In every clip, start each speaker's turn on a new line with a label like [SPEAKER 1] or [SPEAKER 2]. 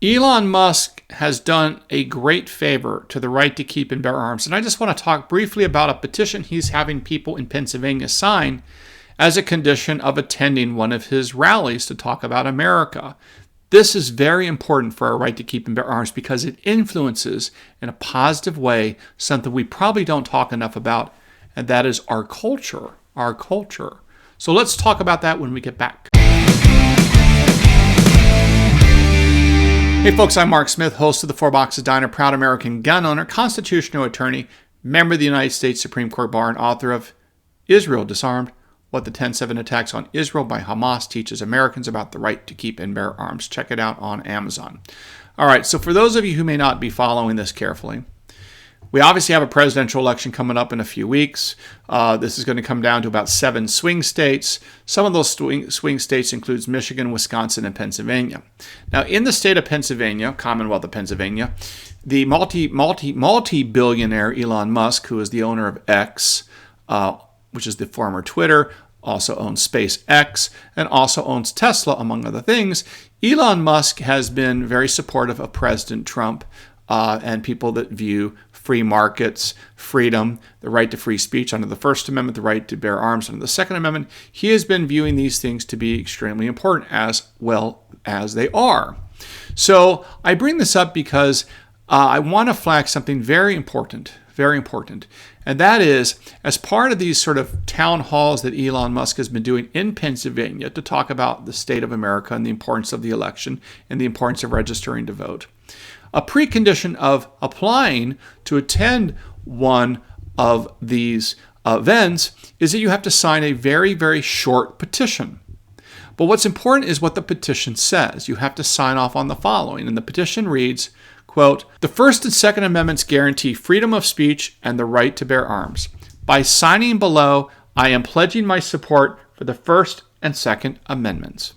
[SPEAKER 1] Elon Musk has done a great favor to the right to keep and bear arms, and I just want to talk briefly about a petition he's having people in Pennsylvania sign as a condition of attending one of his rallies to talk about America. This is very important for our right to keep and bear arms because it influences in a positive way something we probably don't talk enough about, and that is our culture. Our culture. So let's talk about that when we get back. Hey folks, I'm Mark Smith, host of the Four Boxes Diner, proud American gun owner, constitutional attorney, member of the United States Supreme Court Bar, and author of Israel Disarmed, What the 10/7 Attacks on Israel by Hamas Teaches Americans About the Right to Keep and Bear Arms. Check it out on Amazon. All right, so for those of you who may not be following this carefully, we obviously have a presidential election coming up in a few weeks. This is going to come down to about 7 swing states. Some of those swing states includes Michigan, Wisconsin, and Pennsylvania. Now, in the state of Pennsylvania, Commonwealth of Pennsylvania, the multi-billionaire Elon Musk, who is the owner of X, which is the former Twitter, also owns SpaceX, and also owns Tesla, among other things. Elon Musk has been very supportive of President Trump and people that view free markets, freedom, the right to free speech under the First Amendment, the right to bear arms under the Second Amendment. He has been viewing these things to be extremely important, as well as they are. So I bring this up because I want to flag something very important, and that is, as part of these sort of town halls that Elon Musk has been doing in Pennsylvania to talk about the state of America and the importance of the election and the importance of registering to vote, a precondition of applying to attend one of these events is that you have to sign a very, very short petition. But what's important is what the petition says. You have to sign off on the following. And the petition reads, quote, "The First and Second Amendments guarantee freedom of speech and the right to bear arms. By signing below, I am pledging my support for the First and Second Amendments."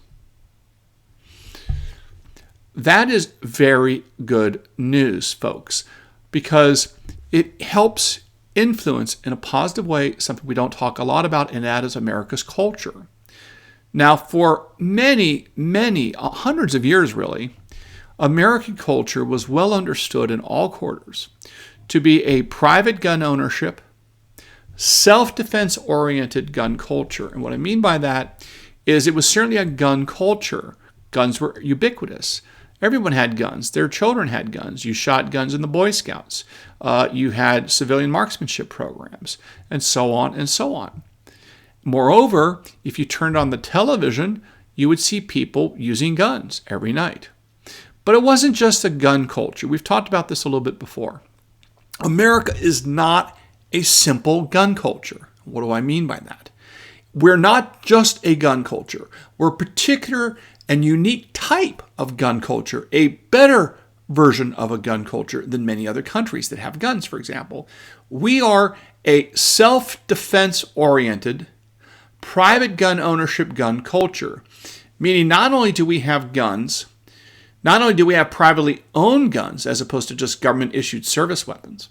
[SPEAKER 1] That is very good news, folks, because it helps influence in a positive way something we don't talk a lot about, and that is America's culture. Now, for many, hundreds of years really, American culture was well understood in all quarters to be a private gun ownership, self-defense oriented gun culture. And what I mean by that is it was certainly a gun culture. Guns were ubiquitous. Everyone had guns. Their children had guns. You shot guns in the Boy Scouts. You had civilian marksmanship programs, and so on and so on. Moreover, if you turned on the television, you would see people using guns every night. But it wasn't just a gun culture. We've talked about this a little bit before. America is not a simple gun culture. What do I mean by that? We're not just a gun culture. We're a particular and unique type of gun culture, a better version of a gun culture than many other countries that have guns, for example. We are a self-defense oriented, private gun ownership gun culture, meaning not only do we have guns, not only do we have privately owned guns as opposed to just government-issued service weapons,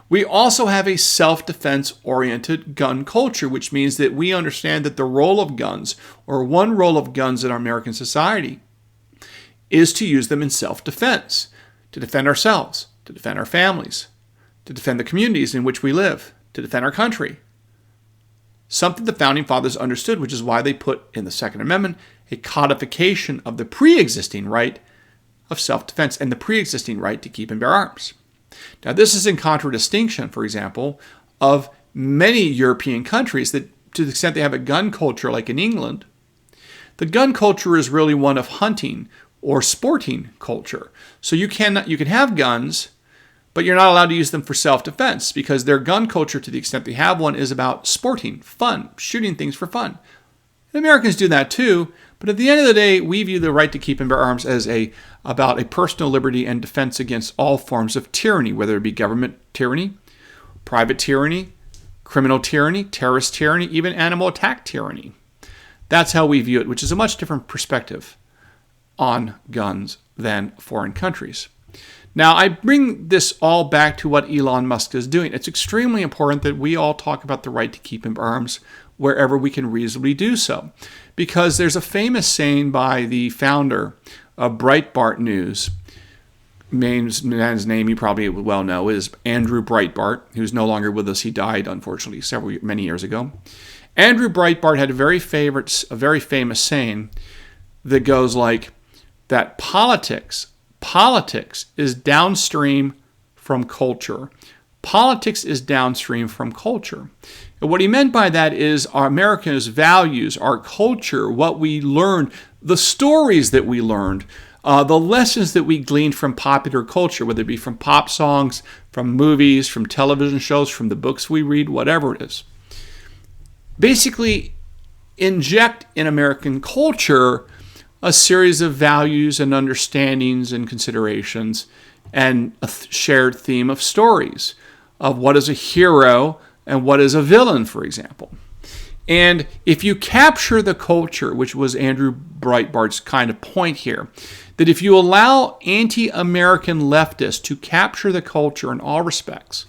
[SPEAKER 1] we also have a self-defense-oriented gun culture, which means that we understand that the role of guns, or one role of guns in our American society, is to use them in self-defense, to defend ourselves, to defend our families, to defend the communities in which we live, to defend our country. Something the Founding Fathers understood, which is why they put in the Second Amendment a codification of the pre-existing right of self-defense and the pre-existing right to keep and bear arms. Now, this is in contradistinction, for example, of many European countries that, to the extent they have a gun culture like in England, the gun culture is really one of hunting or sporting culture. So you can have guns, but you're not allowed to use them for self-defense because their gun culture, to the extent they have one, is about sporting, fun, shooting things for fun. And Americans do that too, but at the end of the day, we view the right to keep and bear arms as about a personal liberty and defense against all forms of tyranny, whether it be government tyranny, private tyranny, criminal tyranny, terrorist tyranny, even animal attack tyranny. That's how we view it, which is a much different perspective on guns than foreign countries. Now, I bring this all back to what Elon Musk is doing. It's extremely important that we all talk about the right to keep and bear arms wherever we can reasonably do so. Because there's a famous saying by the founder of Breitbart News. Man's name you probably well know is Andrew Breitbart, who's no longer with us. He died, unfortunately, many years ago. Andrew Breitbart had a very famous saying that goes like that: politics is downstream from culture. Politics is downstream from culture. And what he meant by that is our Americans' values, our culture, what we learned, the stories that we learned, the lessons that we gleaned from popular culture, whether it be from pop songs, from movies, from television shows, from the books we read, whatever it is. Basically, inject in American culture a series of values and understandings and considerations and a shared theme of stories of what is a hero and what is a villain, for example. And if you capture the culture, which was Andrew Breitbart's kind of point here, that if you allow anti-American leftists to capture the culture in all respects,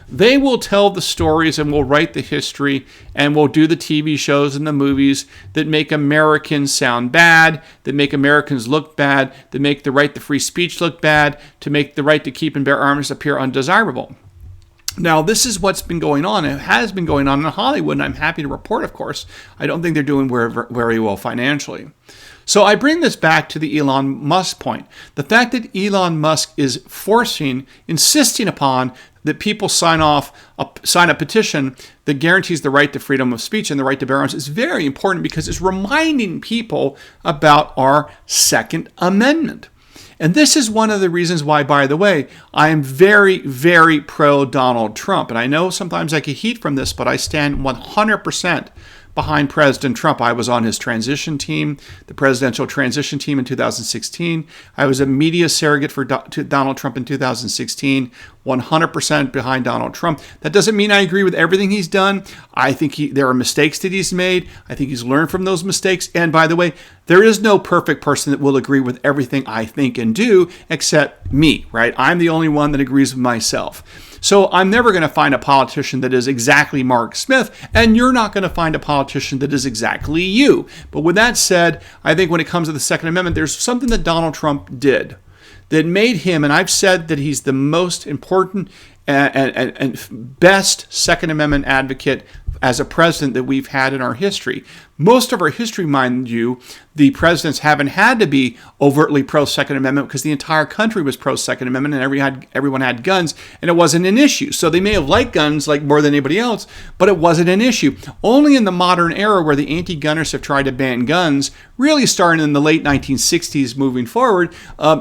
[SPEAKER 1] they will tell the stories and will write the history and will do the TV shows and the movies that make Americans sound bad, that make Americans look bad, that make the right to free speech look bad, to make the right to keep and bear arms appear undesirable. Now, this is what's been going on. It has been going on in Hollywood, and I'm happy to report, of course, I don't think they're doing very well financially. So I bring this back to the Elon Musk point. The fact that Elon Musk is insisting upon that people sign a petition that guarantees the right to freedom of speech and the right to bear arms is very important because it's reminding people about our Second Amendment. And this is one of the reasons why, by the way, I am very, very pro-Donald Trump. And I know sometimes I get heat from this, but I stand 100% behind President Trump. I was on his transition team, the presidential transition team in 2016. I was a media surrogate for Donald Trump in 2016, 100% behind Donald Trump. That doesn't mean I agree with everything he's done. I think there are mistakes that he's made. I think he's learned from those mistakes. And by the way, there is no perfect person that will agree with everything I think and do except me, right? I'm the only one that agrees with myself. So I'm never going to find a politician that is exactly Mark Smith, and you're not going to find a politician that is exactly you. But with that said, I think when it comes to the Second Amendment, there's something that Donald Trump did that made him, and I've said that he's the most important and best Second Amendment advocate as a president that we've had in our history. Most of our history, mind you, the presidents haven't had to be overtly pro-Second Amendment because the entire country was pro-Second Amendment and everyone had guns and it wasn't an issue. So they may have liked guns like more than anybody else, but it wasn't an issue. Only in the modern era where the anti-gunners have tried to ban guns, really starting in the late 1960s moving forward,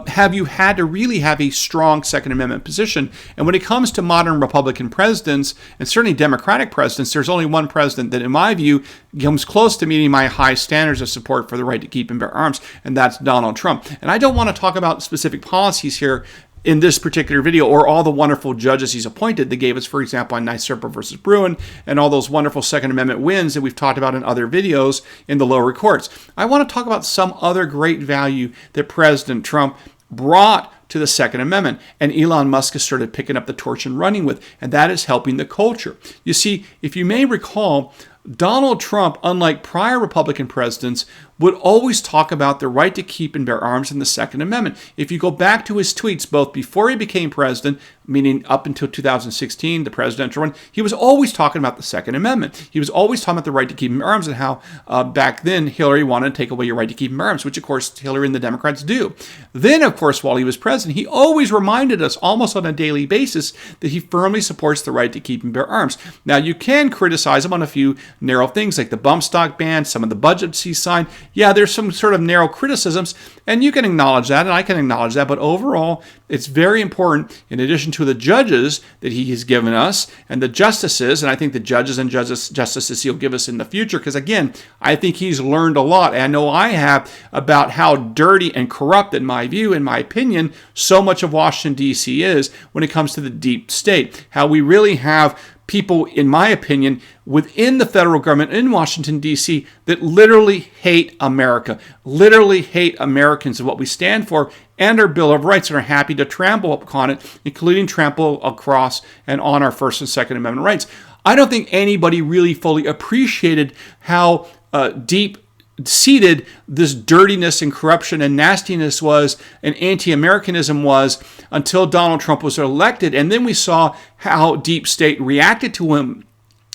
[SPEAKER 1] have you had to really have a strong Second Amendment position. And when it comes to modern Republican presidents, and certainly Democratic presidents, there's only one president that, in my view, comes close to meeting my high standards of support for the right to keep and bear arms, and that's Donald Trump. And I don't want to talk about specific policies here in this particular video or all the wonderful judges he's appointed that gave us, for example, on Nyserpa versus Bruin and all those wonderful Second Amendment wins that we've talked about in other videos in the lower courts. I want to talk about some other great value that President Trump brought to the Second Amendment, and Elon Musk has started picking up the torch and running with, and that is helping the culture. You see, if you may recall, Donald Trump, unlike prior Republican presidents, would always talk about the right to keep and bear arms in the Second Amendment. If you go back to his tweets, both before he became president, meaning up until 2016, the presidential run, he was always talking about the Second Amendment. He was always talking about the right to keep and bear arms and how back then Hillary wanted to take away your right to keep and bear arms, which of course Hillary and the Democrats do. Then, of course, while he was president, he always reminded us almost on a daily basis that he firmly supports the right to keep and bear arms. Now, you can criticize him on a few narrow things like the bump stock ban, some of the budgets he signed. Yeah, there's some sort of narrow criticisms, and you can acknowledge that, and I can acknowledge that, but overall, it's very important, in addition to the judges that he has given us, and the justices, and I think the judges and justices he'll give us in the future, because again, I think he's learned a lot, and I know I have, about how dirty and corrupt, in my view, in my opinion, so much of Washington, D.C. is when it comes to the deep state. How we really have people, in my opinion, within the federal government in Washington, D.C., that literally hate America, literally hate Americans and what we stand for and our Bill of Rights, and are happy to trample upon it, including trample across and on our First and Second Amendment rights. I don't think anybody really fully appreciated how deep seeded this dirtiness and corruption and nastiness was, and anti-Americanism was, until Donald Trump was elected. And then we saw how deep state reacted to him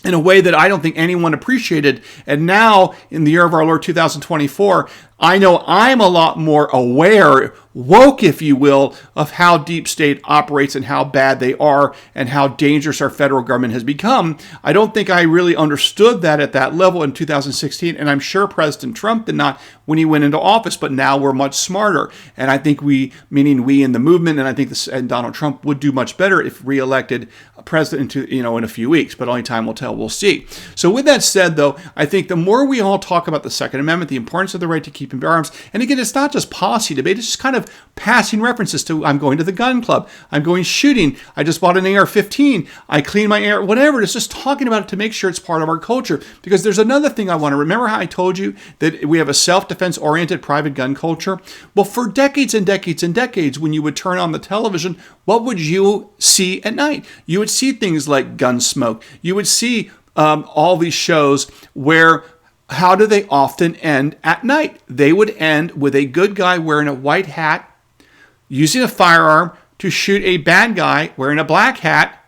[SPEAKER 1] in a way that I don't think anyone appreciated. And now, in the year of our Lord 2024, I know I'm a lot more aware, woke, if you will, of how deep state operates and how bad they are and how dangerous our federal government has become. I don't think I really understood that at that level in 2016, and I'm sure President Trump did not when he went into office, but now we're much smarter. And I think we, meaning we in the movement, and I think and Donald Trump would do much better if reelected president in a few weeks, but only time will tell. We'll see. So with that said, though, I think the more we all talk about the Second Amendment, the importance of the right to keep and bear arms, and again, it's not just policy debate, it's just kind of passing references to, I'm going to the gun club, I'm going shooting, I just bought an AR-15, I clean my AR, whatever. It's just talking about it to make sure it's part of our culture. Because there's another thing I want to remember, how I told you that we have a self-defense oriented private gun culture. Well, for decades and decades and decades, when you would turn on the television, what would you see at night? You would see things like Gunsmoke. You would see all these shows where, how do they often end at night? They would end with a good guy wearing a white hat, using a firearm to shoot a bad guy wearing a black hat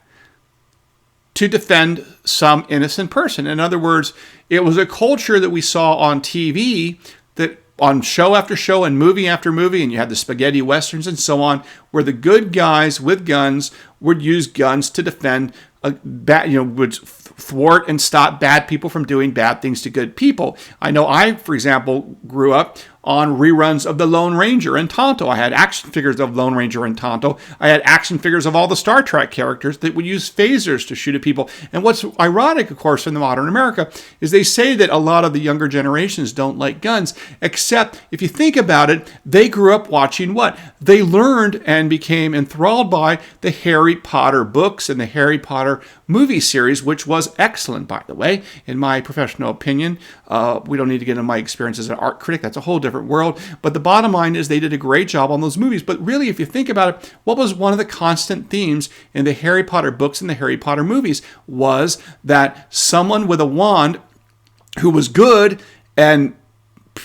[SPEAKER 1] to defend some innocent person. In other words, it was a culture that we saw on TV, that on show after show and movie after movie, and you had the spaghetti westerns and so on, where the good guys with guns would use guns to defend would thwart and stop bad people from doing bad things to good people. I know I, for example, grew up on reruns of the Lone Ranger and Tonto. I had action figures of Lone Ranger and Tonto. I had action figures of all the Star Trek characters that would use phasers to shoot at people. And what's ironic, of course, in the modern America is they say that a lot of the younger generations don't like guns, except if you think about it, they grew up watching what? They learned and became enthralled by the Harry Potter books and the Harry Potter movie series, which was excellent, by the way, in my professional opinion. We don't need to get into my experience as an art critic. That's a whole different world. But the bottom line is they did a great job on those movies. But really, if you think about it, what was one of the constant themes in the Harry Potter books and the Harry Potter movies was that someone with a wand who was good and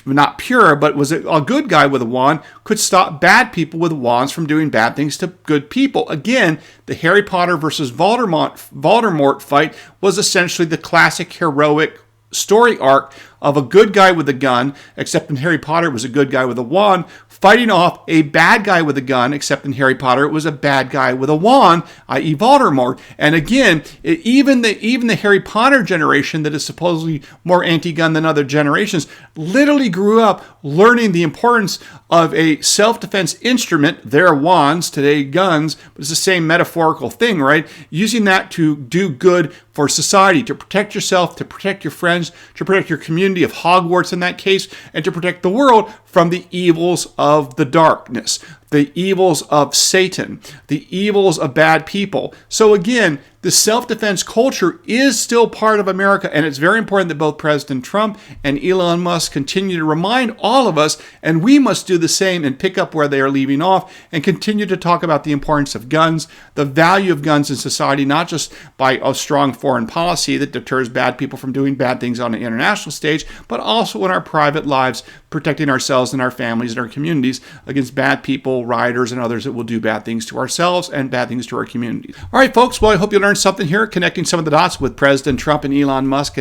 [SPEAKER 1] not pure, but was a good guy with a wand, could stop bad people with wands from doing bad things to good people. Again, the Harry Potter versus Voldemort fight was essentially the classic heroic story arc of a good guy with a gun, except in Harry Potter it was a good guy with a wand, fighting off a bad guy with a gun, except in Harry Potter it was a bad guy with a wand, i.e. Voldemort. And again, even the Harry Potter generation that is supposedly more anti-gun than other generations literally grew up learning the importance of a self-defense instrument, their wands, today guns, but it's the same metaphorical thing, right? Using that to do good for society, to protect yourself, to protect your friends, to protect your community of Hogwarts in that case, and to protect the world from the evils of the darkness, the evils of Satan, the evils of bad people. So again, the self-defense culture is still part of America, and it's very important that both President Trump and Elon Musk continue to remind all of us, and we must do the same and pick up where they are leaving off and continue to talk about the importance of guns, the value of guns in society, not just by a strong foreign policy that deters bad people from doing bad things on the international stage, but also in our private lives, protecting ourselves and our families and our communities against bad people, rioters, and others that will do bad things to ourselves and bad things to our communities. All right, folks, well, I hope you learned something here, connecting some of the dots with President Trump and Elon Musk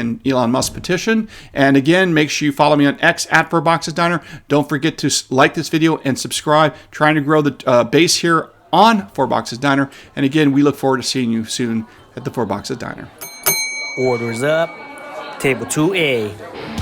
[SPEAKER 1] Petition. And again, make sure you follow me on X at 4Boxes Diner. Don't forget to like this video and subscribe. Trying to grow the base here on 4Boxes Diner. And again, we look forward to seeing you soon at the 4Boxes Diner.
[SPEAKER 2] Orders up. Table 2A.